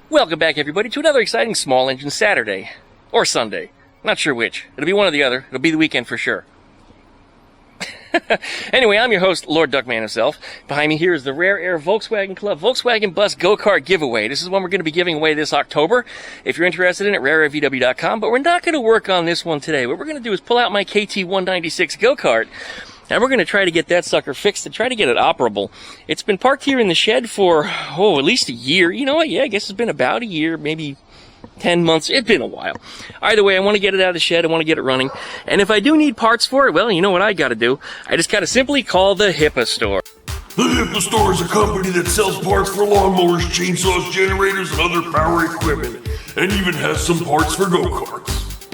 Welcome back, everybody, to another exciting small engine Saturday. Or Sunday. Not sure which. It'll be one or the other. It'll be the weekend for sure. Anyway, I'm your host, Lord Duckman himself. Behind me here is the Rare Air Volkswagen Club Volkswagen Bus Go-Kart giveaway. This is one we're going to be giving away this October. If you're interested in it, rareairvw.com. But we're not going to work on this one today. What we're going to do is pull out my KT196 Go-Kart. And we're going to try to get that sucker fixed and try to get it operable. It's been parked here in the shed for, at least a year. You know what? Yeah, I guess it's been about a year, maybe 10 months. It's been a while. Either way, I want to get it out of the shed. I want to get it running. And if I do need parts for it, well, you know what I got to do. I just got to simply call the HIPA Store. The HIPA Store is a company that sells parts for lawnmowers, chainsaws, generators, and other power equipment. And even has some parts for go-karts.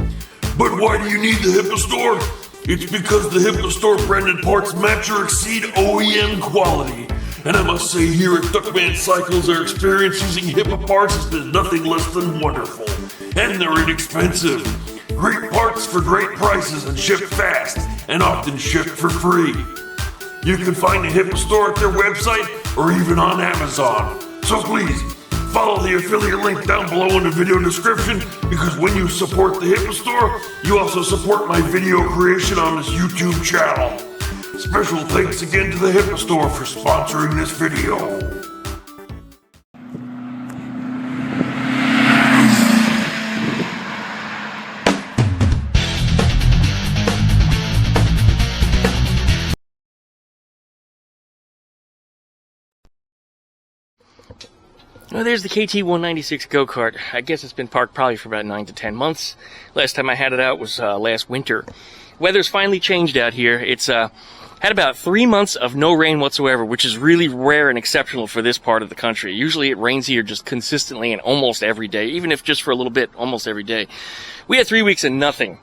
But why do you need the HIPA Store? It's because the HIPA Store branded parts match or exceed OEM quality. And I must say here at DuckmanCycles, our experience using HIPA parts has been nothing less than wonderful. And they're inexpensive. Great parts for great prices and shipped fast, and often shipped for free. You can find the HIPA Store at their website or even on Amazon. So please, follow the affiliate link down below in the video description, because when you support the HIPA Store, you also support my video creation on this YouTube channel. Special thanks again to the HIPA Store for sponsoring this video. Well, there's the KT196 go-kart. I guess it's been parked probably for about 9 to 10 months. Last time I had it out was last winter. Weather's finally changed out here. It's had about 3 months of no rain whatsoever, which is really rare and exceptional for this part of the country. Usually it rains here just consistently and almost every day, even if just for a little bit, almost every day. We had 3 weeks of nothing,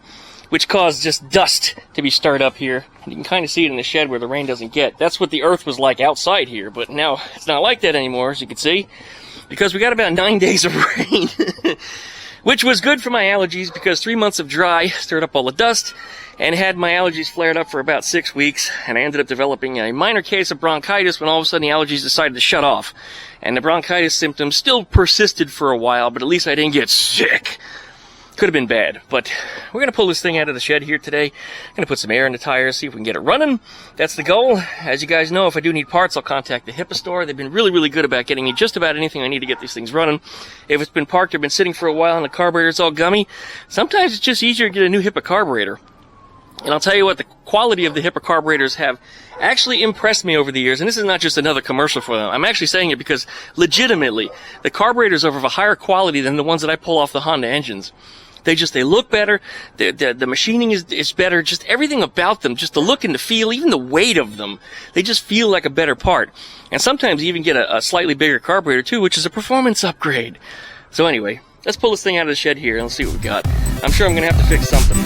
which caused just dust to be stirred up here. You can kind of see it in the shed where the rain doesn't get. That's what the earth was like outside here, but now it's not like that anymore, as you can see, because we got about 9 days of rain, which was good for my allergies because 3 months of dry stirred up all the dust and had my allergies flared up for about 6 weeks, and I ended up developing a minor case of bronchitis when all of a sudden the allergies decided to shut off. And the bronchitis symptoms still persisted for a while, but at least I didn't get sick. Could have been bad, but we're going to pull this thing out of the shed here today. I'm going to put some air in the tires, see if we can get it running. That's the goal. As you guys know, if I do need parts, I'll contact the HIPA Store. They've been really, really good about getting me just about anything I need to get these things running. If it's been parked or been sitting for a while and the carburetor's all gummy, sometimes it's just easier to get a new HIPA carburetor. And I'll tell you what, the quality of the HIPA carburetors have actually impressed me over the years, and this is not just another commercial for them. I'm actually saying it because, legitimately, the carburetors are of a higher quality than the ones that I pull off the Honda engines. They look better, the machining is better, just everything about them, just the look and the feel, even the weight of them, they just feel like a better part. And sometimes you even get a slightly bigger carburetor too, which is a performance upgrade. So anyway, let's pull this thing out of the shed here and let's see what we got. I'm sure I'm going to have to fix something.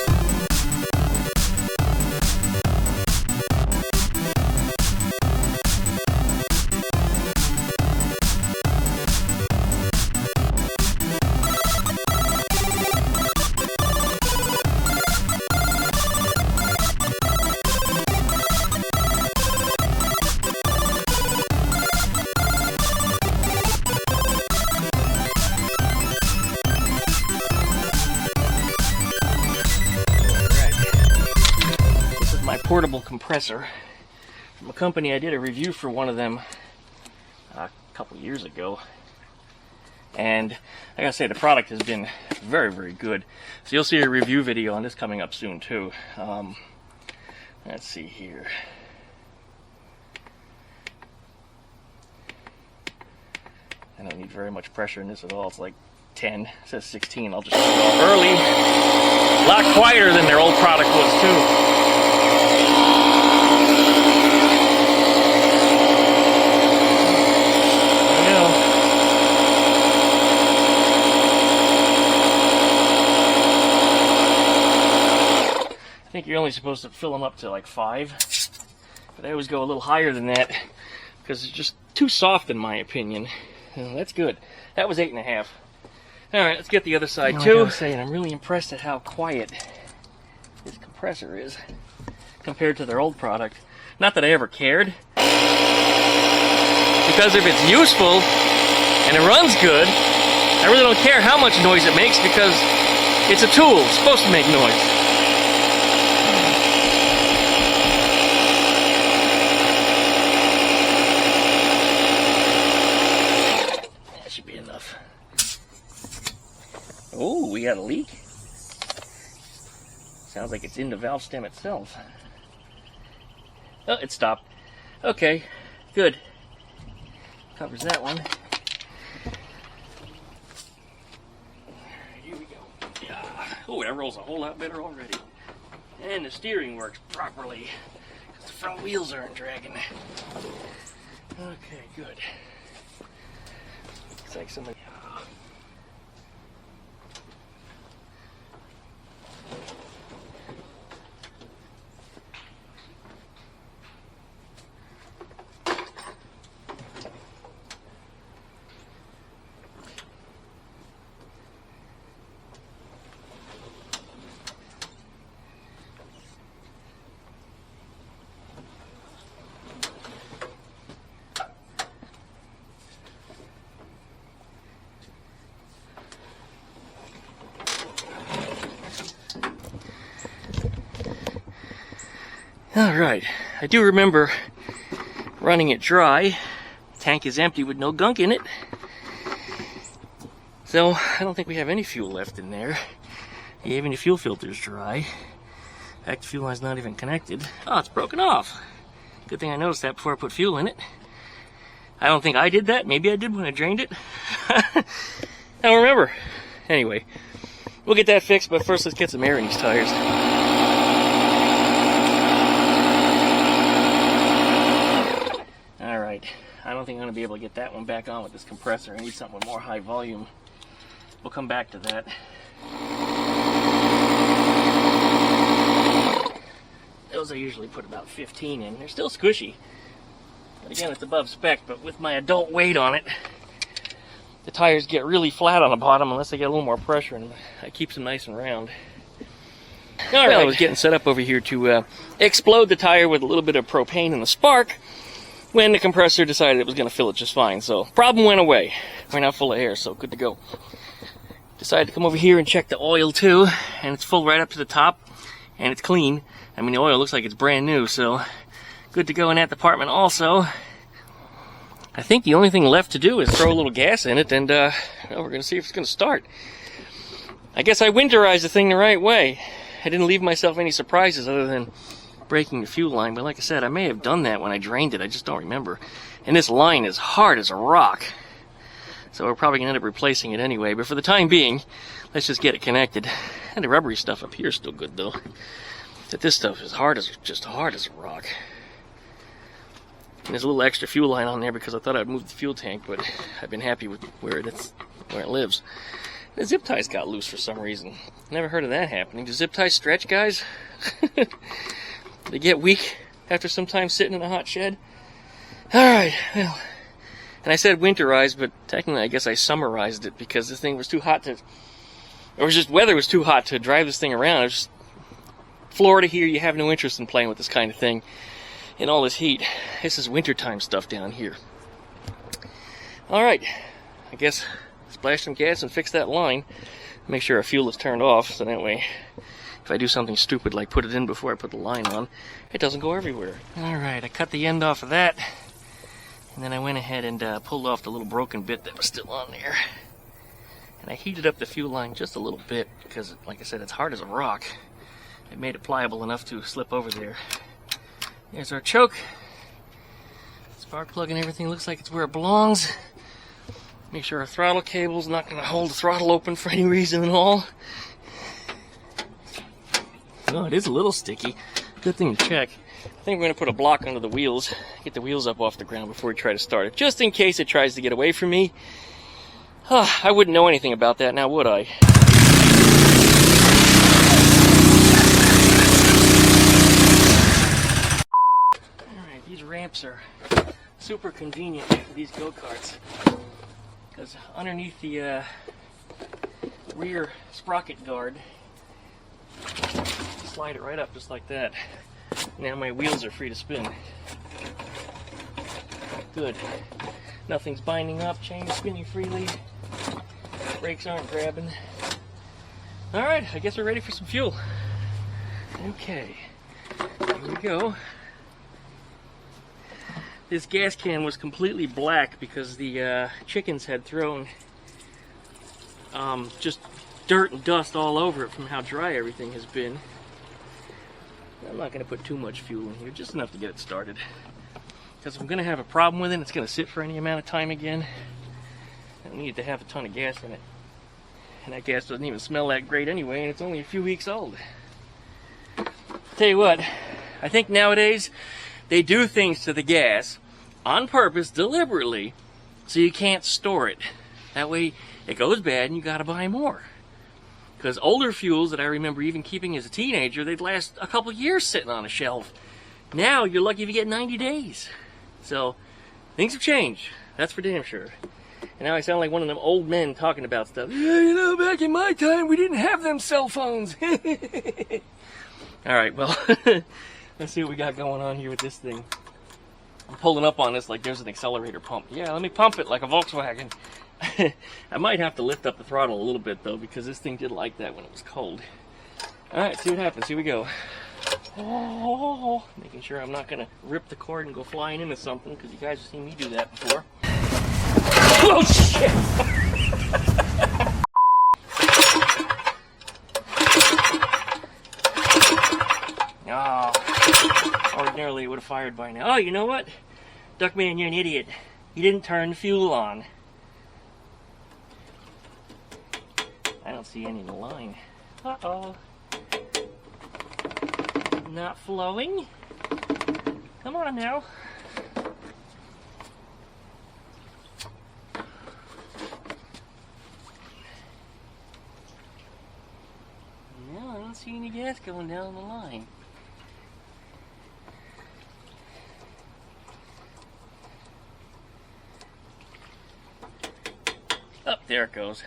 Portable compressor from a company. I did a review for one of them a couple years ago, and I gotta say the product has been very, very good. So you'll see a review video on this coming up soon too. Let's see here. I don't need very much pressure in this at all. It's like 10. It says 16. I'll just shut it off early. A lot quieter than their old product was too. I think you're only supposed to fill them up to like 5, but I always go a little higher than that because it's just too soft in my opinion. That's good. That was 8.5. Alright, let's get the other side too. I gotta say, I'm really impressed at how quiet this compressor is compared to their old product. Not that I ever cared, because if it's useful and it runs good, I really don't care how much noise it makes because it's a tool. It's supposed to make noise. That should be enough. Oh, we got a leak. Sounds like it's in the valve stem itself. Oh, it stopped. Okay, good. Covers that one. Here we go. Yeah. Oh, that rolls a whole lot better already. And the steering works properly because the front wheels aren't dragging. Okay, good. Looks like somebody. Alright, I do remember running it dry. The tank is empty with no gunk in it. So, I don't think we have any fuel left in there. Even the fuel filter's dry. In fact, the fuel line's not even connected. Oh, it's broken off. Good thing I noticed that before I put fuel in it. I don't think I did that. Maybe I did when I drained it. I don't remember. Anyway, we'll get that fixed, but first let's get some air in these tires. I don't think I'm going to be able to get that one back on with this compressor. I need something with more high volume. We'll come back to that. Those I usually put about 15 in. They're still squishy. But again, it's above spec, but with my adult weight on it, the tires get really flat on the bottom unless they get a little more pressure, and it keeps them nice and round. All right, I was getting set up over here to explode the tire with a little bit of propane in the spark when the compressor decided it was going to fill it just fine. So problem went away. We're now full of air, so good to go. Decided to come over here and check the oil too, and it's full right up to the top, and it's clean. I mean, the oil looks like it's brand new, so good to go in that department also. I think the only thing left to do is throw a little gas in it, and we're going to see if it's going to start. I guess I winterized the thing the right way. I didn't leave myself any surprises other than breaking the fuel line, but like I said, I may have done that when I drained it. I just don't remember. And this line is hard as a rock, so we're probably going to end up replacing it anyway. But for the time being, let's just get it connected. And the rubbery stuff up here is still good though. But this stuff is just hard as a rock. And there's a little extra fuel line on there because I thought I'd move the fuel tank, but I've been happy with where it lives. The zip ties got loose for some reason. Never heard of that happening. Do zip ties stretch, guys? They get weak after some time sitting in a hot shed. Alright, well, and I said winterized, but technically I guess I summerized it because this thing was too hot to, or just weather was too hot to drive this thing around. It was just, Florida here, you have no interest in playing with this kind of thing in all this heat. This is wintertime stuff down here. Alright, I guess splash some gas and fix that line. Make sure our fuel is turned off, so that way if I do something stupid like put it in before I put the line on, it doesn't go everywhere. Alright, I cut the end off of that, and then I went ahead and pulled off the little broken bit that was still on there. And I heated up the fuel line just a little bit because, like I said, it's hard as a rock. It made it pliable enough to slip over there. There's our choke. Spark plug and everything looks like it's where it belongs. Make sure our throttle cable's not going to hold the throttle open for any reason at all. Oh, it is a little sticky. Good thing to check. I think we're going to put a block under the wheels, get the wheels up off the ground before we try to start it, just in case it tries to get away from me. I wouldn't know anything about that now, would I? Alright, these ramps are super convenient for these go-karts, because underneath the rear sprocket guard, slide it right up just like that. Now my wheels are free to spin. Good. Nothing's binding up, chain is spinning freely. Brakes aren't grabbing. Alright, I guess we're ready for some fuel. Okay, here we go. This gas can was completely black because the chickens had thrown just dirt and dust all over it from how dry everything has been. I'm not going to put too much fuel in here, just enough to get it started. Because if I'm going to have a problem with it, it's going to sit for any amount of time again. I don't need to have a ton of gas in it. And that gas doesn't even smell that great anyway, and it's only a few weeks old. Tell you what, I think nowadays they do things to the gas on purpose, deliberately, so you can't store it. That way it goes bad and you got to buy more. Because older fuels that I remember even keeping as a teenager, they'd last a couple years sitting on a shelf. Now you're lucky if you get 90 days. So things have changed, that's for damn sure. And now I sound like one of them old men talking about stuff. Yeah, you know, back in my time we didn't have them cell phones. Alright, well, let's see what we got going on here with this thing. I'm pulling up on this like there's an accelerator pump. Yeah, let me pump it like a Volkswagen. I might have to lift up the throttle a little bit though, because this thing did like that when it was cold. Alright, see what happens. Here we go. Oh, making sure I'm not going to rip the cord and go flying into something, because you guys have seen me do that before. Oh shit! Oh, ordinarily it would have fired by now. Oh, you know what? Duckman, you're an idiot. You didn't turn the fuel on. I don't see any in the line. Uh-oh. Not flowing? Come on now. No, I don't see any gas going down the line. Oh, there it goes.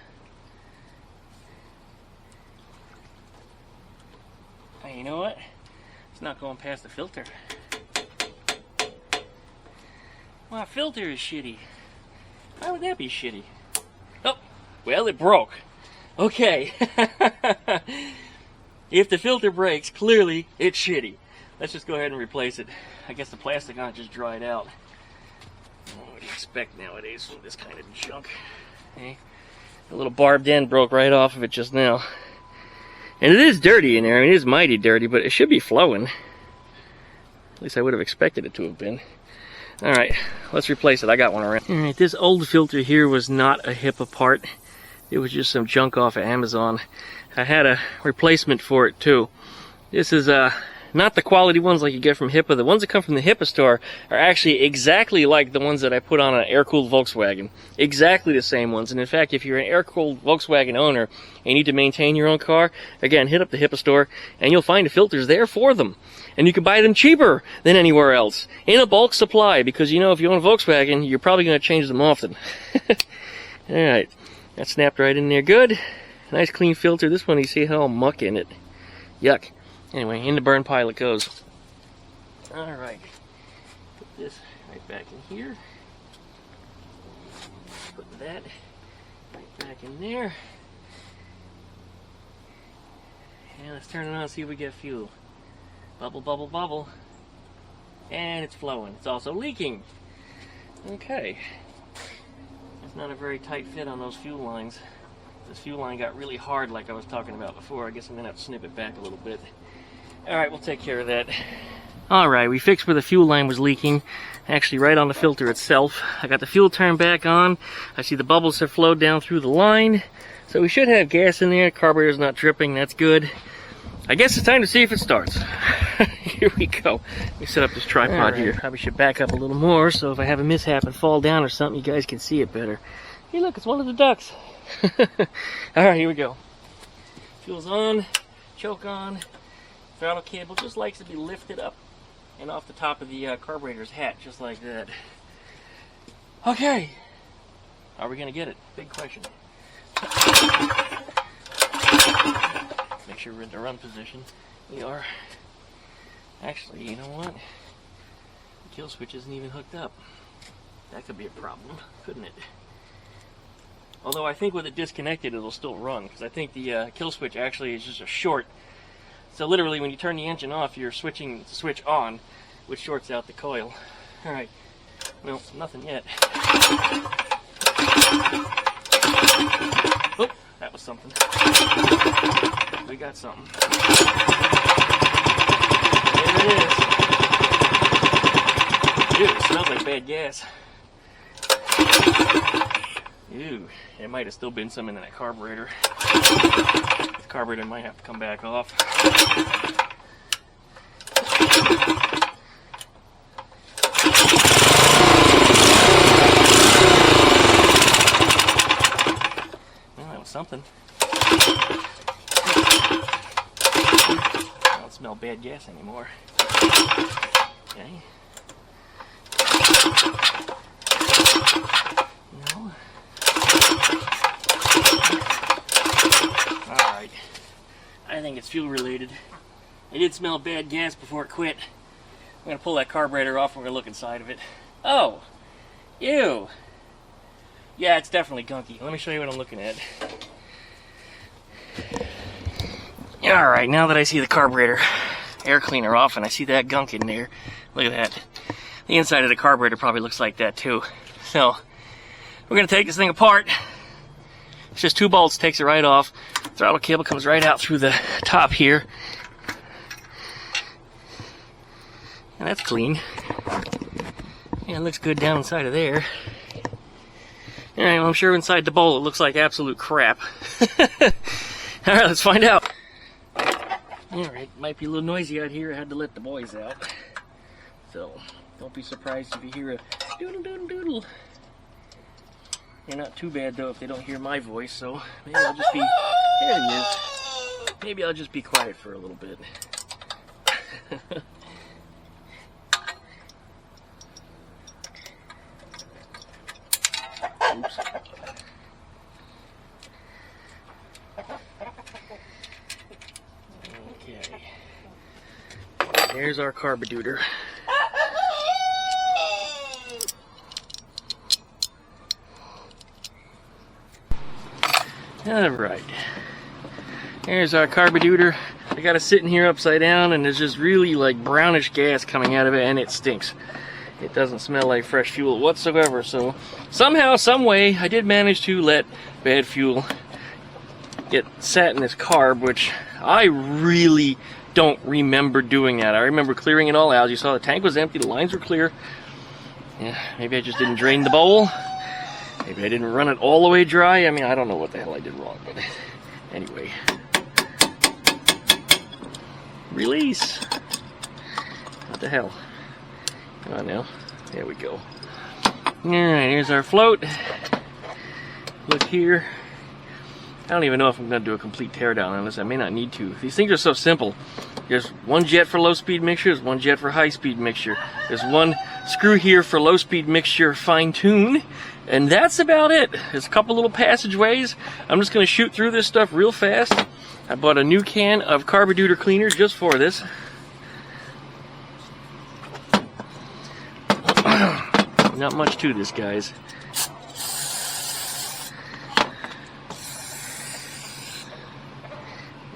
Hey, you know what? It's not going past the filter. My filter is shitty. Why would that be shitty? Oh, well, it broke. Okay. If the filter breaks, clearly it's shitty. Let's just go ahead and replace it. I guess the plastic on it just dried out. What do you expect nowadays from this kind of junk? Okay. The little barbed end broke right off of it just now. And it is dirty in there. I mean, it is mighty dirty, but it should be flowing. At least I would have expected it to have been. Alright, let's replace it. I got one around. Alright, this old filter here was not a HIPA part. It was just some junk off of Amazon. I had a replacement for it too. This is not the quality ones like you get from HIPA. The ones that come from the HIPA store are actually exactly like the ones that I put on an air-cooled Volkswagen. Exactly the same ones. And in fact, if you're an air-cooled Volkswagen owner and you need to maintain your own car, again, hit up the HIPA store and you'll find the filters there for them. And you can buy them cheaper than anywhere else in a bulk supply, because you know if you own a Volkswagen, you're probably going to change them often. Alright, that snapped right in there good. Nice clean filter. This one, you see how muck in it. Yuck. Anyway, in the burn pile it goes. Alright. Put this right back in here. Put that right back in there. And let's turn it on and see if we get fuel. Bubble, bubble, bubble. And it's flowing. It's also leaking. Okay. It's not a very tight fit on those fuel lines. This fuel line got really hard like I was talking about before. I guess I'm going to have to snip it back a little bit. Alright, we'll take care of that. Alright, we fixed where the fuel line was leaking. Actually, right on the filter itself. I got the fuel turned back on. I see the bubbles have flowed down through the line. So we should have gas in there. Carburetor's not dripping. That's good. I guess it's time to see if it starts. Here we go. Let me set up this tripod here. Probably should back up a little more so if I have a mishap and fall down or something, you guys can see it better. Hey, look, it's one of the ducks. Alright, here we go. Fuel's on. Choke on. Throttle cable just likes to be lifted up and off the top of the carburetor's hat, just like that. Okay. Are we going to get it? Big question. Make sure we're in the run position. We are. Actually, you know what? The kill switch isn't even hooked up. That could be a problem, couldn't it? Although I think with it disconnected, it'll still run, because I think the kill switch actually is just a short. So literally, when you turn the engine off, you're switching the switch on, which shorts out the coil. All right. Well, nothing yet. Oh, that was something. We got something. There it is. Ew, it smells like bad gas. Ew, there might have still been some in that carburetor. The carburetor might have to come back off. Well, that was something. I don't smell bad gas anymore. Okay. No. Alright. I think it's fuel related. It did smell bad gas before it quit. I'm going to pull that carburetor off and we're going to look inside of it. Oh! Ew! Yeah, it's definitely gunky. Let me show you what I'm looking at. Alright, now that I see the carburetor air cleaner off and I see that gunk in there, look at that. The inside of the carburetor probably looks like that too. So, we're going to take this thing apart. It's just 2 bolts, takes it right off. Throttle cable comes right out through the top here. And that's clean. Yeah, it looks good down inside of there. Alright, well, I'm sure inside the bowl it looks like absolute crap. Alright, let's find out. Alright, might be a little noisy out here. I had to let the boys out. So, don't be surprised if you hear a doodle doodle doodle. They're not too bad though if they don't hear my voice, so maybe I'll just be, there he is. Maybe I'll just be quiet for a little bit. Oops. Okay. There's our carburetor. Alright, there's our carburetor. I got it sitting here upside down and there's just really like brownish gas coming out of it and it stinks. It doesn't smell like fresh fuel whatsoever, so somehow, some way, I did manage to let bad fuel get sat in this carb, which I really don't remember doing that. I remember clearing it all out. You saw the tank was empty, the lines were clear. Yeah, maybe I just didn't drain the bowl. Maybe I didn't run it all the way dry. I mean, I don't know what the hell I did wrong, but anyway. Release. What the hell? Come on now. There we go. Alright, here's our float. Look here. I don't even know if I'm going to do a complete teardown on this. I may not need to. These things are so simple. There's one jet for low speed mixture. There's one jet for high speed mixture. There's one screw here for low speed mixture fine tune. And that's about it. There's a couple little passageways. I'm just going to shoot through this stuff real fast. I bought a new can of carburetor cleaner just for this. Not much to this, guys.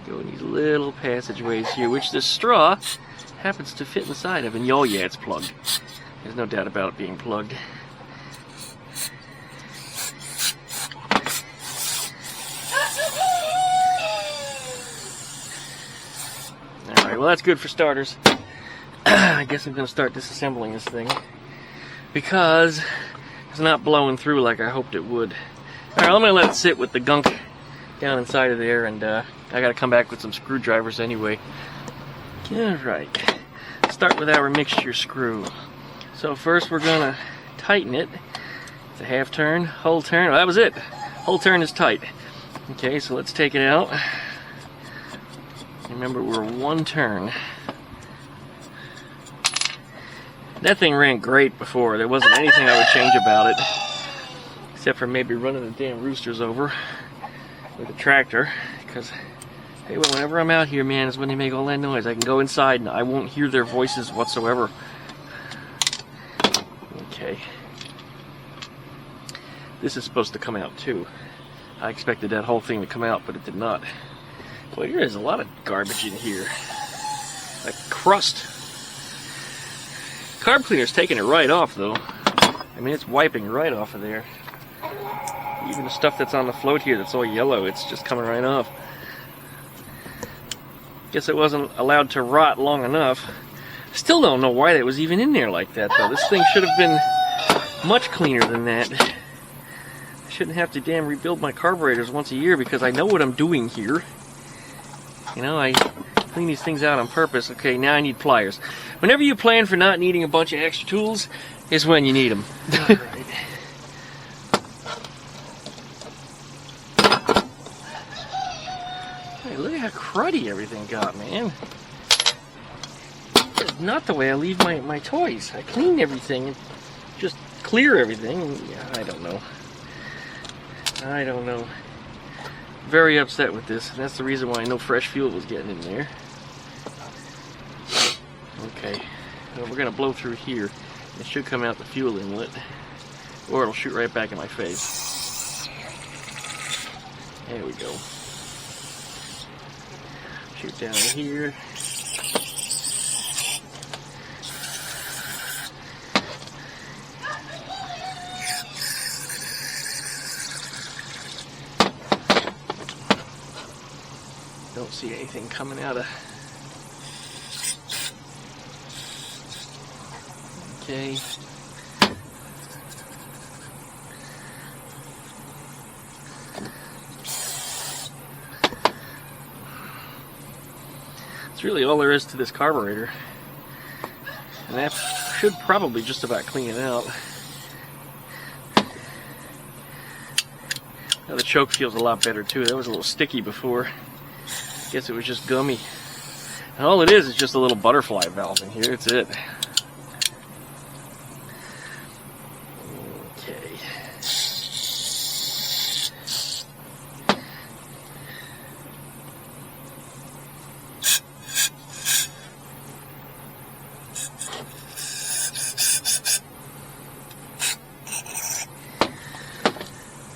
Go in these little passageways here, which the straw happens to fit inside of. And oh yeah, it's plugged. There's no doubt about it being plugged. Alright, well that's good for starters. I guess I'm going to start disassembling this thing because it's not blowing through like I hoped it would. Alright, I'm going to let it sit with the gunk down inside of there, and I got to come back with some screwdrivers anyway. Alright, start with our mixture screw. So first we're going to tighten it. It's a half turn, whole turn. Oh, that was it. Whole turn is tight. Okay, so let's take it out. Remember, we're one turn. That thing ran great before. There wasn't anything I would change about it, except for maybe running the damn roosters over with a tractor. Because, hey, well, whenever I'm out here, man, is when they make all that noise. I can go inside and I won't hear their voices whatsoever. Okay. This is supposed to come out too. I expected that whole thing to come out, but it did not. Boy, there is a lot of garbage in here. Like crust. Carb cleaner's taking it right off, though. I mean, it's wiping right off of there. Even the stuff that's on the float here that's all yellow, it's just coming right off. Guess it wasn't allowed to rot long enough. Still don't know why that was even in there like that, though. This thing should have been much cleaner than that. I shouldn't have to damn rebuild my carburetors once a year because I know what I'm doing here. You know, I clean these things out on purpose. Okay, now I need pliers. Whenever you plan for not needing a bunch of extra tools is when you need them. All right. Hey, look how cruddy everything got, man. That's not the way I leave my toys. I clean everything and just clear everything. Yeah, I don't know. I don't know. Very upset with this, and that's the reason why no fresh fuel was getting in there. Okay, well, we're gonna blow through here. It should come out the fuel inlet, or it'll shoot right back in my face. There we go. Shoot down here. Don't see anything coming out of. Okay. That's really all there is to this carburetor. And that should probably just about clean it out. Now the choke feels a lot better too. That was a little sticky before. Guess it was just gummy. And all it is just a little butterfly valve in here. That's it. Okay.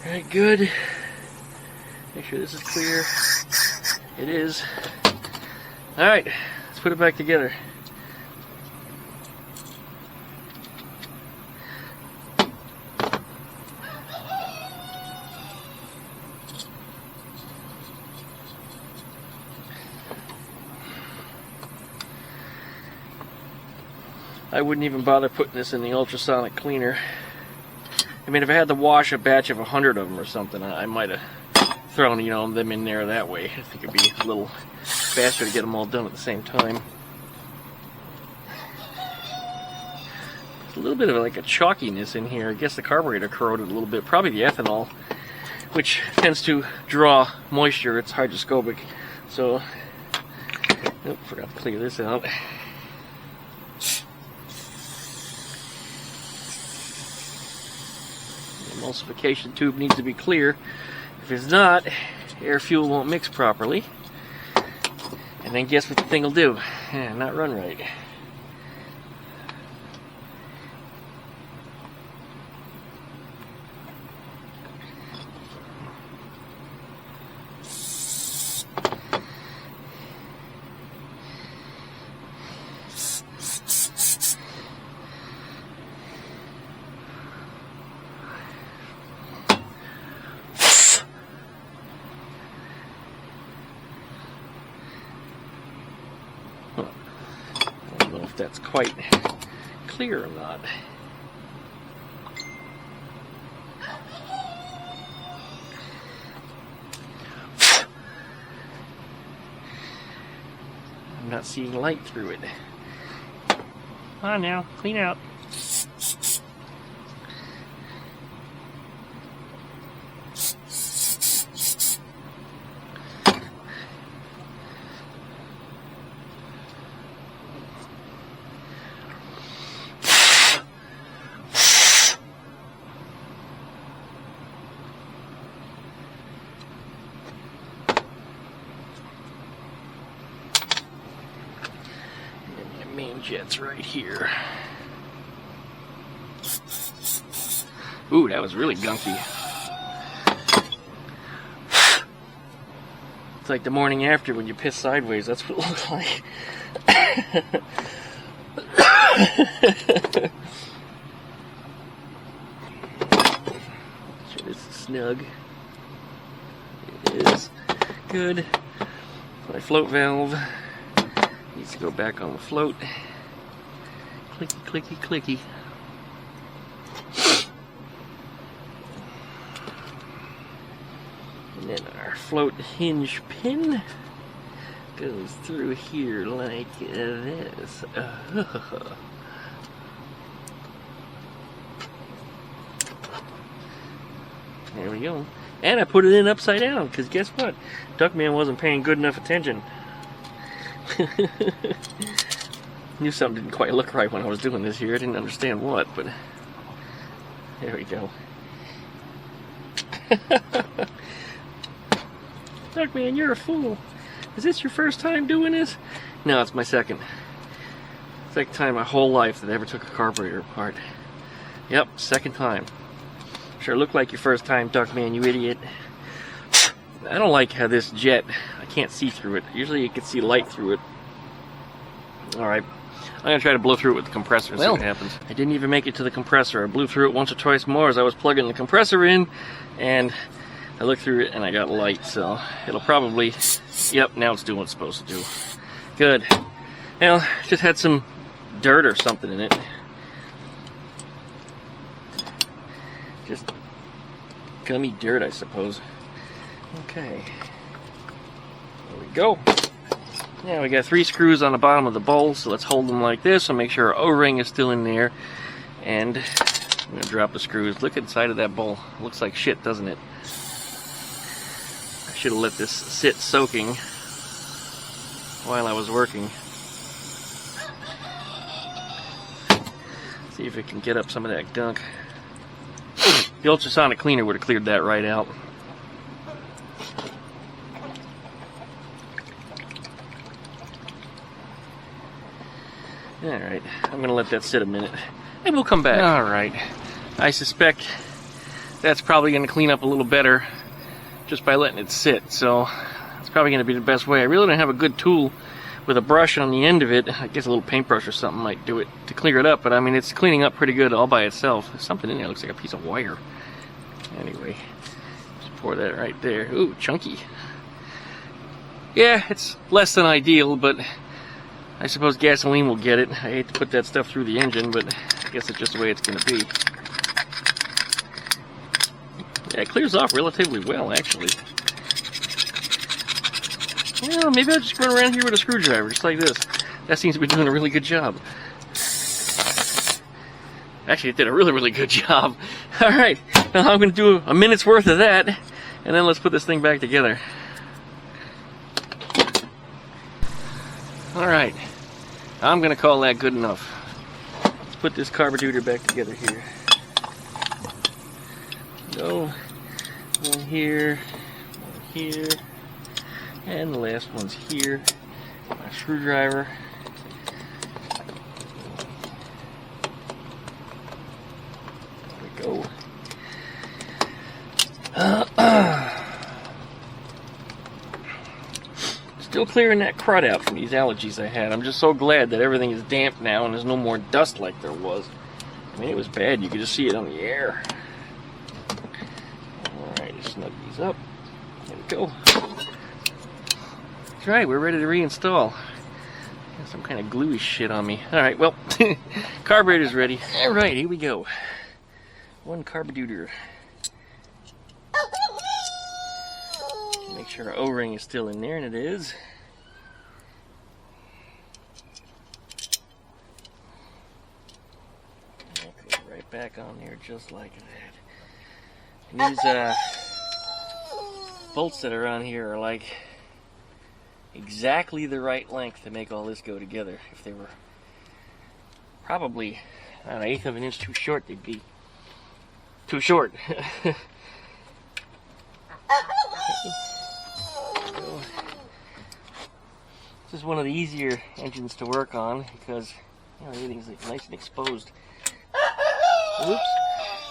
All right, good. Make sure this is clear. It is. Alright, let's put it back together. I wouldn't even bother putting this in the ultrasonic cleaner. I mean, if I had to wash a batch of 100 of them or something, I might have thrown, you know, them in there that way. I think it'd be a little faster to get them all done at the same time. There's a little bit of like a chalkiness in here. I guess the carburetor corroded a little bit. Probably the ethanol, which tends to draw moisture. It's hydroscopic. So, nope, forgot to clear this out. The emulsification tube needs to be clear. If it's not, air fuel won't mix properly. And then guess what the thing will do? Not run right. That's quite clear or not. I'm not seeing light through it. Come on now, clean out. Main jet's right here. Ooh, that was really gunky. It's like the morning after when you piss sideways. That's what it looks like. Sure this is snug. It is. Good. My float valve needs to go back on the float. Clicky, clicky, clicky. And then our float hinge pin goes through here like this. There we go. And I put it in upside down, because guess what? Duckman wasn't paying good enough attention. Knew something didn't quite look right when I was doing this here. I didn't understand what, but there we go. Duckman, you're a fool. Is this your first time doing this? No, it's my second. Second time in my whole life that I ever took a carburetor apart. Yep, second time. Sure looked like your first time, Duckman, you idiot. I don't like how this jet, I can't see through it. Usually you can see light through it. Alright, I'm going to try to blow through it with the compressor and see what happens. I didn't even make it to the compressor. I blew through it once or twice more as I was plugging the compressor in, and I looked through it and I got light, so it'll probably, yep, now it's doing what it's supposed to do. Good. Well, just had some dirt or something in it. Just gummy dirt, I suppose. Okay. There we go. Now we got 3 screws on the bottom of the bowl, so let's hold them like this and make sure our O-ring is still in there. And I'm going to drop the screws. Look inside of that bowl. Looks like shit, doesn't it? I should have let this sit soaking while I was working. See if it can get up some of that gunk. The ultrasonic cleaner would have cleared that right out. Alright, I'm going to let that sit a minute, and we'll come back. Alright, I suspect that's probably going to clean up a little better just by letting it sit, so it's probably going to be the best way. I really don't have a good tool with a brush on the end of it. I guess a little paintbrush or something might do it to clear it up, but I mean, it's cleaning up pretty good all by itself. There's something in there, looks like a piece of wire. Anyway, just pour that right there. Ooh, chunky. Yeah, it's less than ideal, but I suppose gasoline will get it. I hate to put that stuff through the engine, but I guess it's just the way it's going to be. Yeah, it clears off relatively well, actually. Well, maybe I'll just run around here with a screwdriver, just like this. That seems to be doing a really good job. Actually, it did a really, really good job. Alright, now I'm going to do a minute's worth of that, and then let's put this thing back together. Alright, I'm going to call that good enough. Let's put this carburetor back together here. Go, one here, and the last one's here. My screwdriver. There we go. Still clearing that crud out from these allergies I had. I'm just so glad that everything is damp now and there's no more dust like there was. I mean, it was bad. You could just see it on the air. Alright, just snug these up. There we go. That's right, we're ready to reinstall. Got some kind of gluey shit on me. Alright, well, carburetor's ready. Alright, here we go. One carburetor. Make sure our O-ring is still in there, and it is. Okay, right back on there just like that. And these bolts that are on here are like exactly the right length to make all this go together. If they were probably an 1/8 of an inch too short, they'd be too short. This is one of the easier engines to work on because, you know, everything's nice and exposed. Oops,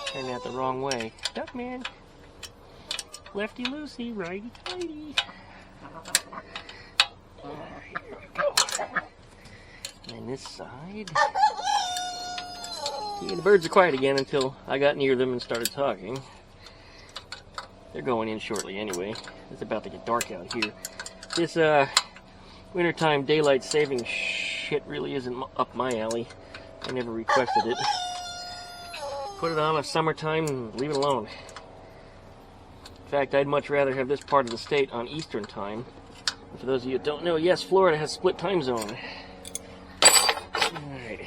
turned that the wrong way. Duckman, lefty loosey, righty tighty. Here we go. And this side. See, the birds are quiet again until I got near them and started talking. They're going in shortly anyway. It's about to get dark out here. This wintertime daylight saving shit really isn't up my alley. I never requested it. Put it on a summertime and leave it alone. In fact, I'd much rather have this part of the state on Eastern time. And for those of you that don't know, yes, Florida has split time zone. Alright.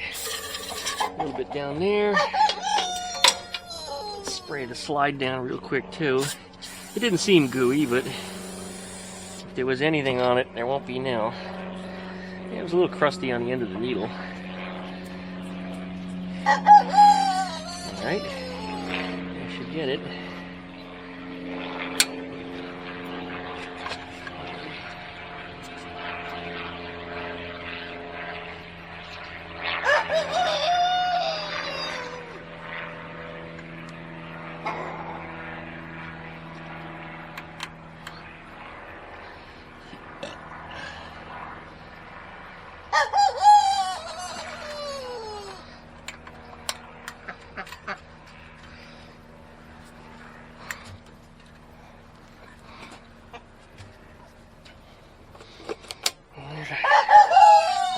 A little bit down there. Spray the slide down real quick too. It didn't seem gooey, but if there was anything on it, there won't be now. Yeah, it was a little crusty on the end of the needle. Alright. I should get it.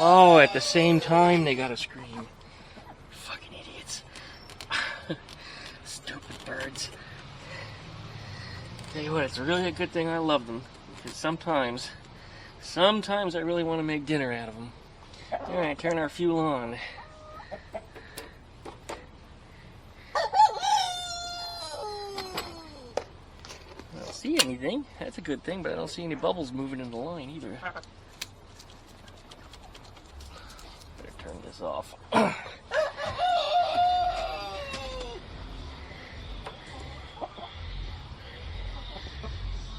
Oh, at the same time, they gotta scream. Fucking idiots. Stupid birds. Tell you what, it's really a good thing I love them. Because sometimes I really want to make dinner out of them. Alright, turn our fuel on. I don't see anything. That's a good thing, but I don't see any bubbles moving in the line either. Turn this off. And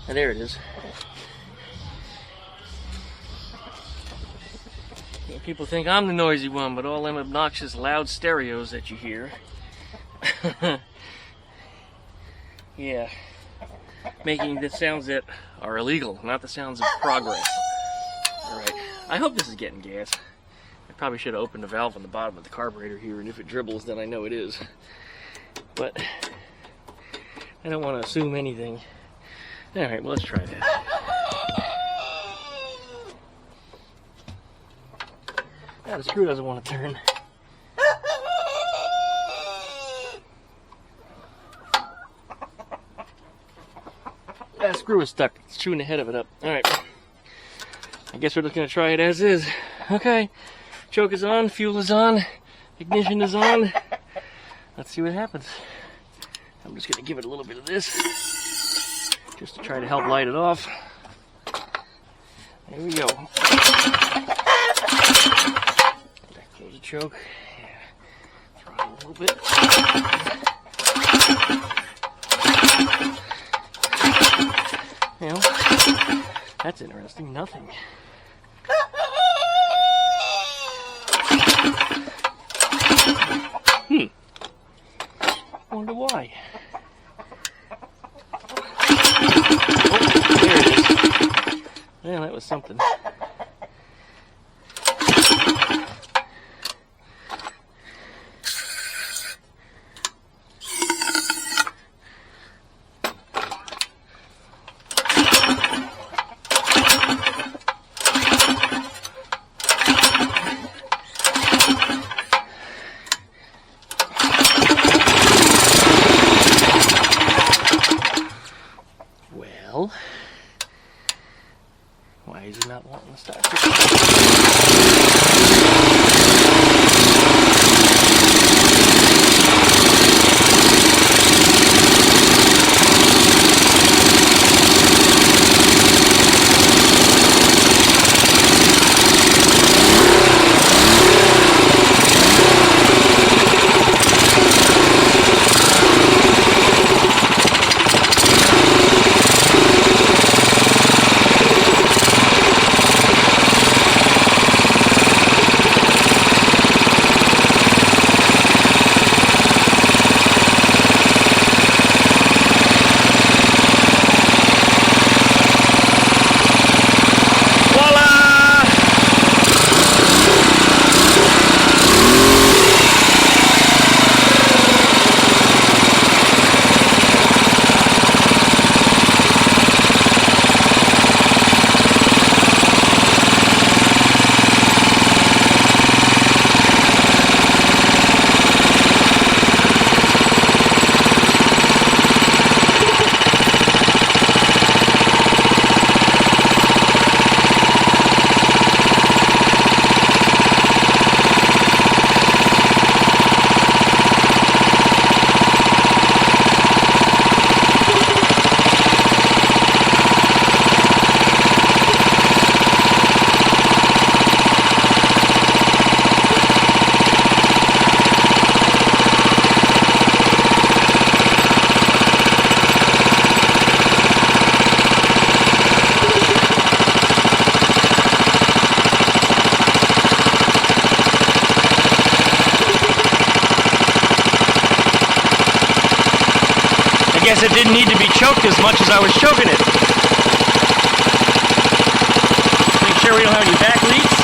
there it is. Yeah, people think I'm the noisy one, but all them obnoxious loud stereos that you hear. Yeah. Making the sounds that are illegal, not the sounds of progress. Alright. I hope this is getting gas. Probably should have opened the valve on the bottom of the carburetor here, and if it dribbles, then I know it is. But I don't want to assume anything. Alright, well, let's try that. Ah, the screw doesn't want to turn. That screw is stuck. It's chewing the head of it up. Alright. I guess we're just going to try it as is. Okay. Choke is on, fuel is on, ignition is on. Let's see what happens. I'm just going to give it a little bit of this, just to try to help light it off. There we go. Close the choke. Yeah. Throttle a little bit. Well, that's interesting. Nothing. Wonder why. Oh, there it is. Yeah, that was something. Why is he not wanting to start? guess it didn't need to be choked as much as I was choking it. Make sure we don't have any back leaks.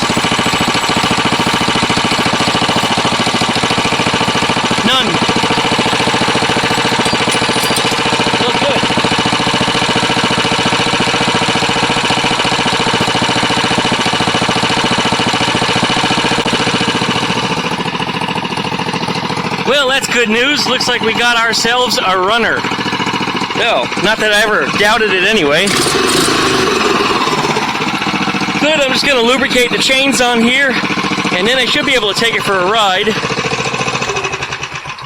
None. Look good. Well, that's good news. Looks like we got ourselves a runner. No, not that I ever doubted it anyway. Good, I'm just going to lubricate the chains on here, and then I should be able to take it for a ride.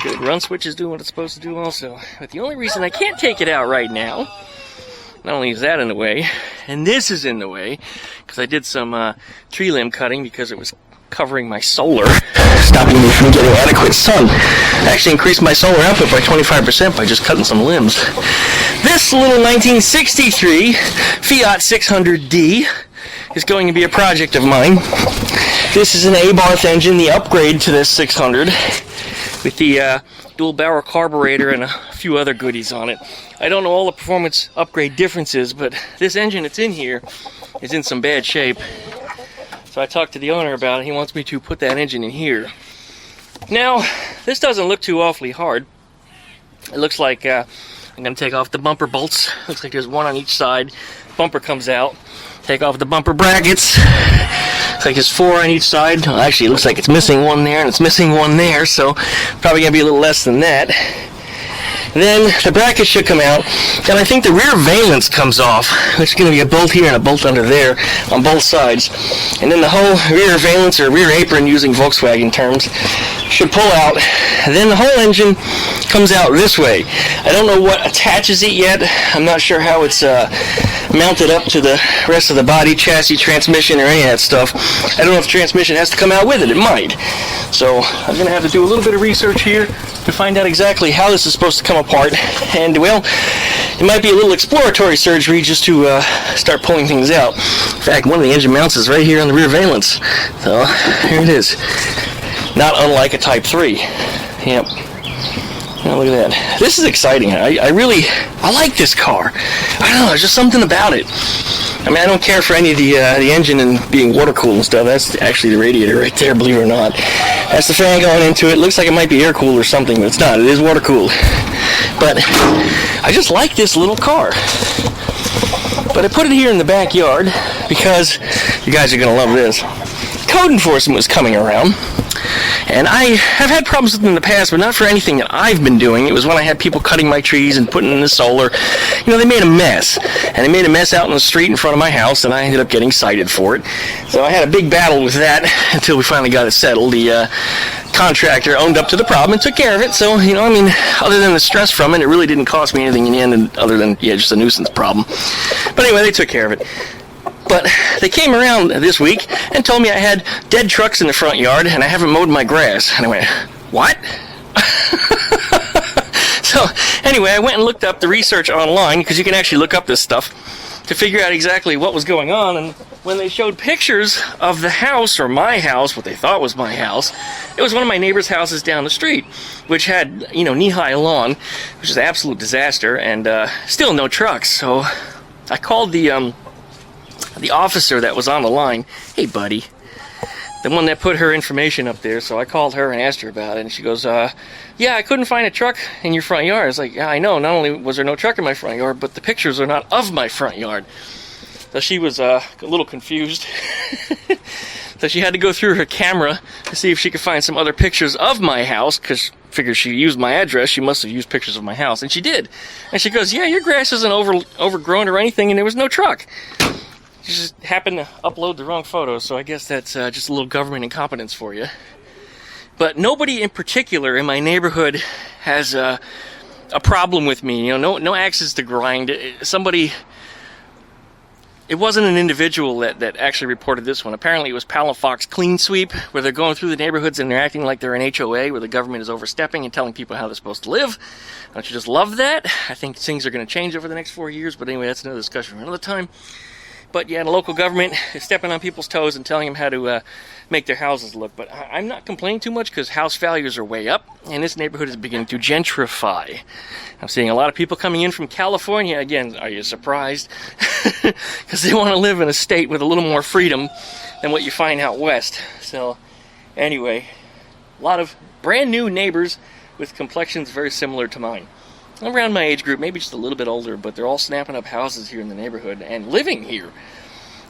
Good, run switch is doing what it's supposed to do also. But the only reason I can't take it out right now, not only is that in the way, and this is in the way, because I did some tree limb cutting because it was covering my solar, stopping me from getting adequate sun. I actually increased my solar output by 25% by just cutting some limbs. This little 1963 Fiat 600D is going to be a project of mine. This is an A-Barth engine, the upgrade to this 600, with the dual barrel carburetor and a few other goodies on it. I don't know all the performance upgrade differences, but this engine that's in here is in some bad shape. So I talked to the owner about it. He wants me to put that engine in here. Now, this doesn't look too awfully hard. It looks like I'm going to take off the bumper bolts. Looks like there's one on each side. Bumper comes out. Take off the bumper brackets. Looks like there's 4 on each side. Well, actually, it looks like it's missing one there and it's missing one there, so probably going to be a little less than that. Then the bracket should come out, and I think the rear valence comes off, which is going to be a bolt here and a bolt under there on both sides. And then the whole rear valence, or rear apron using Volkswagen terms, should pull out. And then the whole engine comes out this way. I don't know what attaches it yet. I'm not sure how it's mounted up to the rest of the body, chassis, transmission, or any of that stuff. I don't know if the transmission has to come out with it. It might. So I'm going to have to do a little bit of research here to find out exactly how this is supposed to come apart. And, well, it might be a little exploratory surgery just to start pulling things out. In fact, one of the engine mounts is right here on the rear valence. So, here it is. Not unlike a Type 3. Yep. Now, look at that. This is exciting. I like this car. I don't know, there's just something about it. I mean, I don't care for any of the engine and being water cooled and stuff. That's actually the radiator right there, believe it or not. That's the fan going into it. Looks like it might be air cooled or something, but it's not. It is water cooled. But I just like this little car. But I put it here in the backyard because you guys are going to love this. Code enforcement was coming around. And I have had problems with them in the past, but not for anything that I've been doing. It was when I had people cutting my trees and putting in the solar. You know, they made a mess. And they made a mess out in the street in front of my house, and I ended up getting cited for it. So I had a big battle with that until we finally got it settled. The contractor owned up to the problem and took care of it. So, you know, I mean, other than the stress from it, it really didn't cost me anything in the end, other than, yeah, just a nuisance problem. But anyway, they took care of it. But they came around this week and told me I had dead trucks in the front yard and I haven't mowed my grass. And I went, what? So anyway, I went and looked up the research online, because you can actually look up this stuff to figure out exactly what was going on. And when they showed pictures of the house, or my house, what they thought was my house, it was one of my neighbor's houses down the street, which had, you know, knee-high lawn, which is an absolute disaster, and still no trucks. So I called the officer that was on the line. Hey, buddy. The one that put her information up there. So I called her and asked her about it. And she goes, yeah, I couldn't find a truck in your front yard. I was like, yeah, I know. Not only was there no truck in my front yard, but the pictures are not of my front yard. So she was a little confused. So she had to go through her camera to see if she could find some other pictures of my house, because figured she used my address, she must have used pictures of my house. And she did. And she goes, yeah, your grass isn't overgrown or anything, and there was no truck. She just happened to upload the wrong photo, so I guess that's just a little government incompetence for you. But nobody in particular in my neighborhood has a problem with me. You know, no axes to grind. It wasn't an individual that actually reported this one. Apparently it was Palafox Clean Sweep, where they're going through the neighborhoods and they're acting like they're an HOA, where the government is overstepping and telling people how they're supposed to live. Don't you just love that? I think things are going to change over the next 4 years, but anyway, that's another discussion for another time. But yeah, the local government is stepping on people's toes and telling them how to make their houses look. But I'm not complaining too much because house values are way up, and this neighborhood is beginning to gentrify. I'm seeing a lot of people coming in from California. Again, are you surprised? Because they want to live in a state with a little more freedom than what you find out west. So anyway, a lot of brand new neighbors with complexions very similar to mine. Around my age group, maybe just a little bit older, but they're all snapping up houses here in the neighborhood and living here,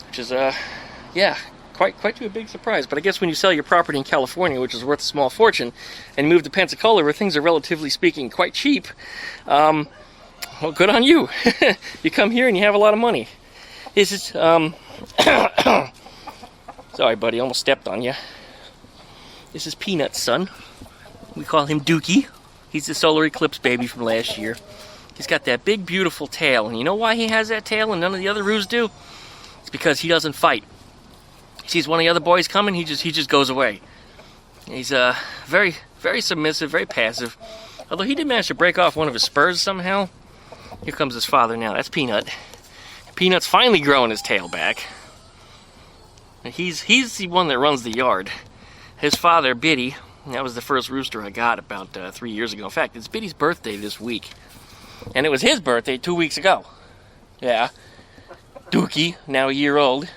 which is, yeah, quite to a big surprise. But I guess when you sell your property in California, which is worth a small fortune, and move to Pensacola, where things are relatively speaking quite cheap, well, good on you. You come here and you have a lot of money. This is, sorry, buddy, almost stepped on you. This is Peanut's son. We call him Dookie. He's the solar eclipse baby from last year. He's got that big, beautiful tail. And you know why he has that tail and none of the other roos do? It's because he doesn't fight. He sees one of the other boys coming, he just goes away. He's very, very submissive, very passive. Although he did manage to break off one of his spurs somehow. Here comes his father now. That's Peanut. Peanut's finally growing his tail back. He's the one that runs the yard. His father, Biddy, that was the first rooster I got about 3 years ago. In fact, it's Biddy's birthday this week. And it was his birthday 2 weeks ago. Yeah. Dookie, now a year old.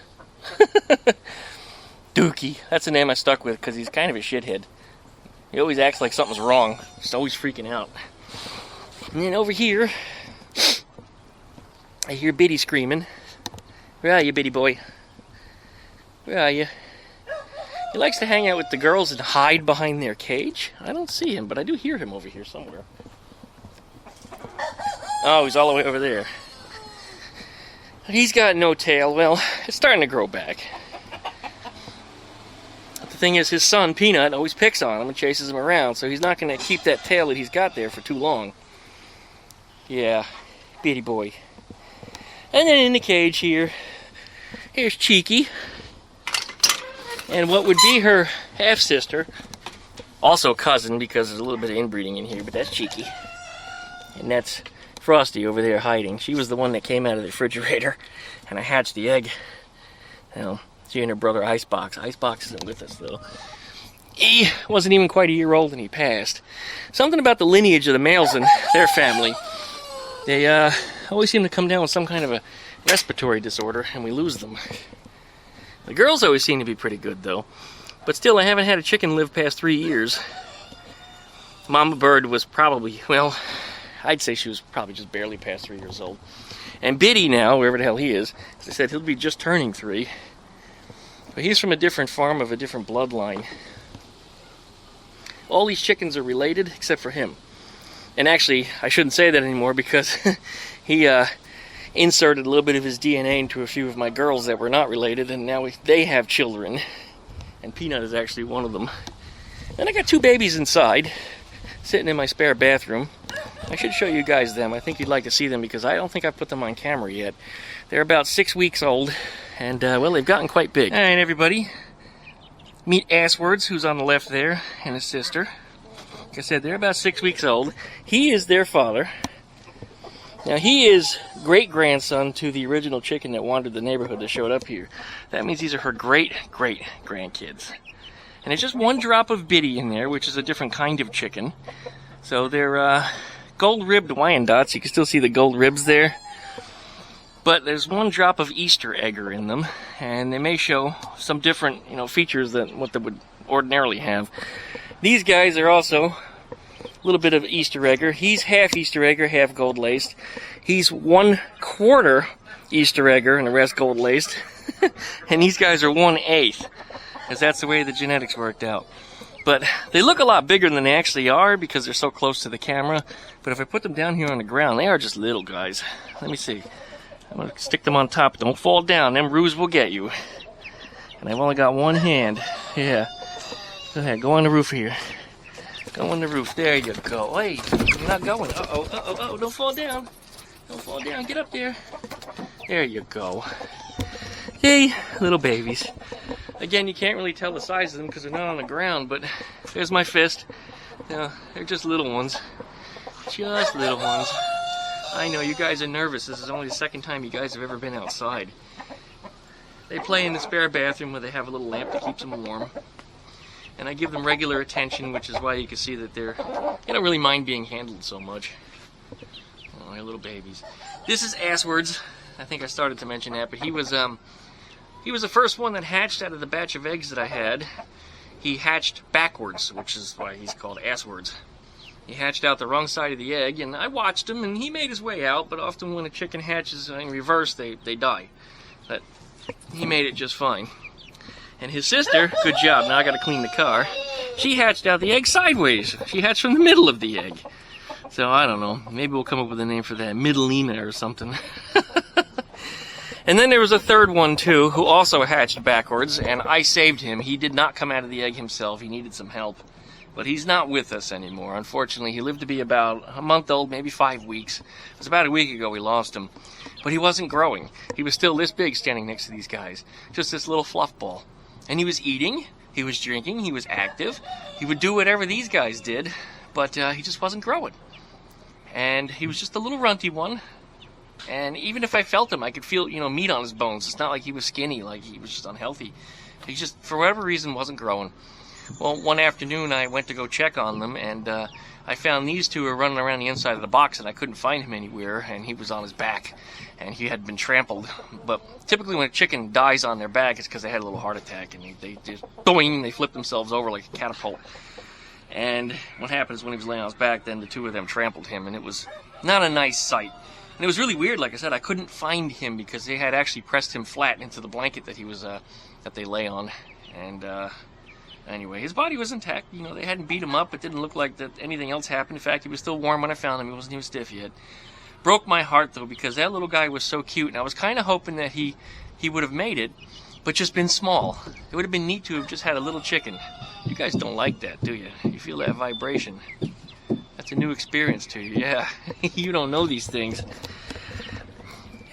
Dookie. That's the name I stuck with because he's kind of a shithead. He always acts like something's wrong. Just always freaking out. And then over here, I hear Biddy screaming. Where are you, Biddy boy? Where are you? He likes to hang out with the girls and hide behind their cage. I don't see him, but I do hear him over here somewhere. Oh, he's all the way over there. He's got no tail. Well, it's starting to grow back. But the thing is, his son, Peanut, always picks on him and chases him around, so he's not going to keep that tail that he's got there for too long. Yeah, Biddy boy. And then in the cage here, here's Cheeky. And what would be her half-sister, also cousin because there's a little bit of inbreeding in here, but that's Cheeky. And that's Frosty over there hiding. She was the one that came out of the refrigerator, and I hatched the egg. Well, she and her brother Icebox. Icebox isn't with us, though. He wasn't even quite a year old and he passed. Something about the lineage of the males in their family. They always seem to come down with some kind of a respiratory disorder, and we lose them. The girls always seem to be pretty good, though. But still, I haven't had a chicken live past 3 years. Mama Bird was probably, well, I'd say she was probably just barely past 3 years old. And Biddy now, wherever the hell he is, as I said, he'll be just turning 3. But he's from a different farm of a different bloodline. All these chickens are related, except for him. And actually, I shouldn't say that anymore because he inserted a little bit of his DNA into a few of my girls that were not related, and now they have children. And Peanut is actually one of them. And I got 2 babies inside, sitting in my spare bathroom. I should show you guys them. I think you'd like to see them because I don't think I've put them on camera yet. They're about 6 weeks old, and well, they've gotten quite big. All right, everybody. Meet Asswords, who's on the left there, and his sister. Like I said, they're about 6 weeks old. He is their father. Now, he is great-grandson to the original chicken that wandered the neighborhood that showed up here. That means these are her great-great-grandkids. And there's just 1 drop of Biddy in there, which is a different kind of chicken. So they're gold-ribbed Wyandottes. You can still see the gold ribs there. But there's 1 drop of Easter egger in them, and they may show some different, features than what they would ordinarily have. These guys are also a little bit of Easter egger. He's half Easter egger, half gold laced. He's 1/4 Easter egger, and the rest gold laced. And these guys are 1/8, because that's the way the genetics worked out. But they look a lot bigger than they actually are because they're so close to the camera. But if I put them down here on the ground, they are just little guys. Let me see. I'm going to stick them on top. Don't fall down. Them roos will get you. And I've only got 1 hand. Yeah. Go ahead. Go on the roof here. Go on the roof. There you go. Hey, you're not going. Uh-oh. Don't fall down. Don't fall down. Get up there. There you go. Hey, little babies. Again, you can't really tell the size of them because they're not on the ground, but there's my fist. They're just little ones. Just little ones. I know, you guys are nervous. This is only the 2nd time you guys have ever been outside. They play in the spare bathroom where they have a little lamp that keeps them warm. And I give them regular attention, which is why you can see that they don't really mind being handled so much. Oh, they're little babies. This is Asswards. I think I started to mention that, but he was the first one that hatched out of the batch of eggs that I had. He hatched backwards, which is why he's called Asswards. He hatched out the wrong side of the egg, and I watched him, and he made his way out, but often when a chicken hatches in reverse, they die. But he made it just fine. And his sister, good job, now I gotta clean the car, she hatched out the egg sideways. She hatched from the middle of the egg. So I don't know, maybe we'll come up with a name for that, Middleina or something. And then there was a third one too, who also hatched backwards, and I saved him. He did not come out of the egg himself, he needed some help. But he's not with us anymore, unfortunately. He lived to be about a month old, maybe 5 weeks. It was about a week ago we lost him. But he wasn't growing. He was still this big standing next to these guys. Just this little fluff ball. And he was eating, he was drinking, he was active. He would do whatever these guys did, but he just wasn't growing. And he was just a little runty one. And even if I felt him, I could feel, meat on his bones. It's not like he was skinny, like he was just unhealthy. He just, for whatever reason, wasn't growing. Well, one afternoon I went to go check on them, and I found these two were running around the inside of the box, and I couldn't find him anywhere, and he was on his back, and he had been trampled. But typically when a chicken dies on their back, it's because they had a little heart attack, and they just, boing, they flipped themselves over like a catapult. And what happened is when he was laying on his back, then the two of them trampled him, and it was not a nice sight. And it was really weird, like I said, I couldn't find him because they had actually pressed him flat into the blanket that he was, that they lay on. And anyway, his body was intact. They hadn't beat him up. It didn't look like that anything else happened. In fact, he was still warm when I found him. He wasn't even stiff yet. Broke my heart, though, because that little guy was so cute, and I was kind of hoping that he would have made it, but just been small. It would have been neat to have just had a little chicken. You guys don't like that, do you? You feel that vibration. That's a new experience to you, yeah. You don't know these things.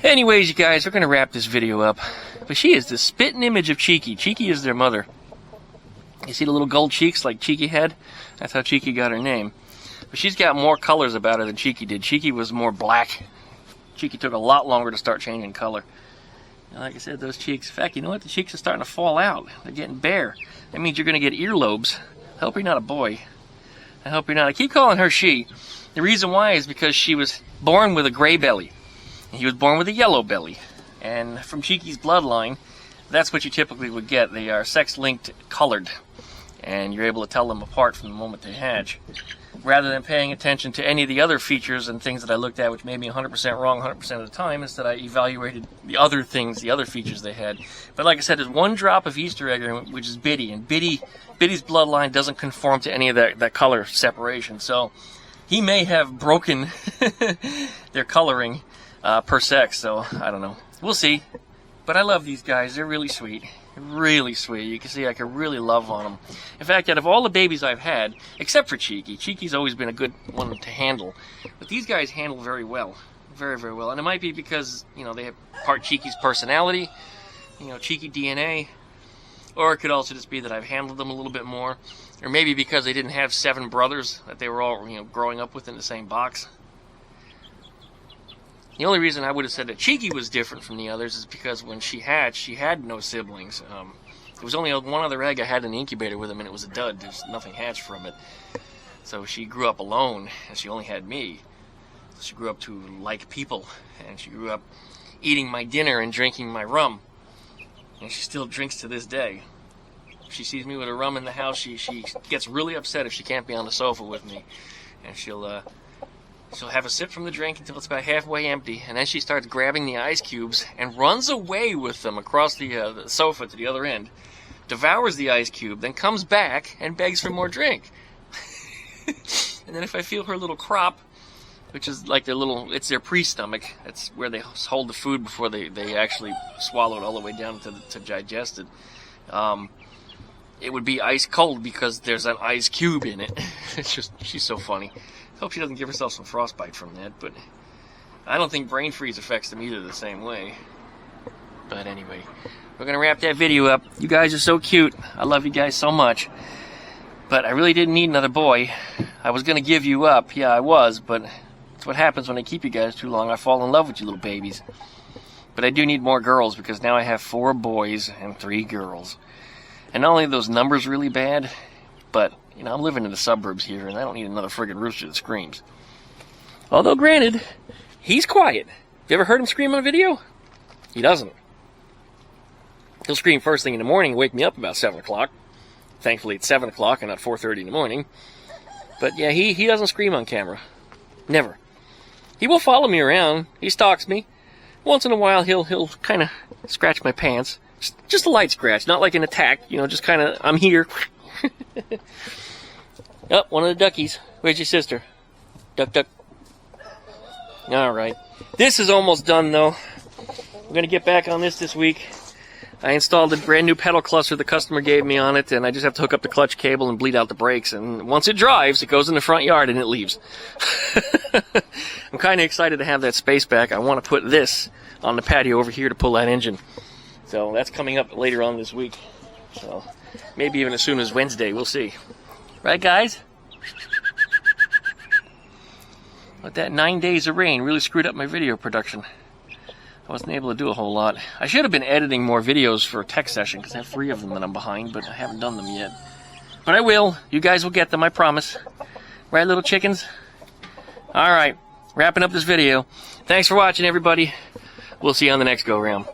Anyways, you guys, we're going to wrap this video up. But she is the spitting image of Cheeky. Cheeky is their mother. You see the little gold cheeks like Cheeky had? That's how Cheeky got her name. But she's got more colors about her than Cheeky did. Cheeky was more black. Cheeky took a lot longer to start changing color. And like I said, those cheeks, in fact, you know what? The cheeks are starting to fall out. They're getting bare. That means you're going to get earlobes. I hope you're not a boy. I hope you're not. I keep calling her she. The reason why is because she was born with a gray belly. And he was born with a yellow belly. And from Cheeky's bloodline, that's what you typically would get. They are sex-linked colored. And you're able to tell them apart from the moment they hatch. Rather than paying attention to any of the other features and things that I looked at, which made me 100% wrong 100% of the time, is that I evaluated the other things, the other features they had. But like I said, there's one drop of Easter egg, which is Biddy. And Biddy's bloodline doesn't conform to any of that color separation. So he may have broken their coloring per sex. So I don't know. We'll see. But I love these guys. They're really sweet. Really sweet. You can see I can really love on them. In fact, out of all the babies I've had, except for Cheeky, Cheeky's always been a good one to handle. But these guys handle very well. Very, very well. And it might be because, they have part Cheeky's personality, Cheeky DNA. Or it could also just be that I've handled them a little bit more. Or maybe because they didn't have 7 brothers that they were all, growing up with in the same box. The only reason I would have said that Cheeky was different from the others is because when she hatched, she had no siblings. There was only one other egg I had in the incubator with him, and it was a dud. There's nothing hatched from it. So she grew up alone, and she only had me. So she grew up to like people, and she grew up eating my dinner and drinking my rum. And she still drinks to this day. If she sees me with a rum in the house, she gets really upset if she can't be on the sofa with me. And she'll have a sip from the drink until it's about halfway empty, and then she starts grabbing the ice cubes and runs away with them across the sofa to the other end, devours the ice cube, then comes back and begs for more drink. And then if I feel her little crop, which is like it's their pre-stomach, that's where they hold the food before they actually swallow it all the way down to digest it, it would be ice cold because there's an ice cube in it. She's so funny. Hope she doesn't give herself some frostbite from that, but I don't think brain freeze affects them either the same way. But anyway, we're going to wrap that video up. You guys are so cute. I love you guys so much. But I really didn't need another boy. I was going to give you up. Yeah, I was, but it's what happens when I keep you guys too long. I fall in love with you little babies. But I do need more girls because now I have 4 boys and 3 girls. And not only are those numbers really bad, but, you know, I'm living in the suburbs here, and I don't need another friggin' rooster that screams. Although, granted, he's quiet. You ever heard him scream on a video? He doesn't. He'll scream first thing in the morning and wake me up about 7 o'clock. Thankfully, it's 7 o'clock and not 4:30 in the morning. But, yeah, he doesn't scream on camera. Never. He will follow me around. He stalks me. Once in a while, he'll kind of scratch my pants. Just a light scratch, not like an attack. You know, just kind of, I'm here. Oh, one of the duckies. Where's your sister? Duck, duck. All right. This is almost done, though. I'm going to get back on this week. I installed a brand new pedal cluster the customer gave me on it, and I just have to hook up the clutch cable and bleed out the brakes. And once it drives, it goes in the front yard and it leaves. I'm kind of excited to have that space back. I want to put this on the patio over here to pull that engine. So that's coming up later on this week. So maybe even as soon as Wednesday. We'll see. Right, guys? But that 9 days of rain really screwed up my video production. I wasn't able to do a whole lot. I should have been editing more videos for a tech session because I have 3 of them that I'm behind, but I haven't done them yet. But I will. You guys will get them, I promise. Right, little chickens? Alright, wrapping up this video. Thanks for watching, everybody. We'll see you on the next go-round.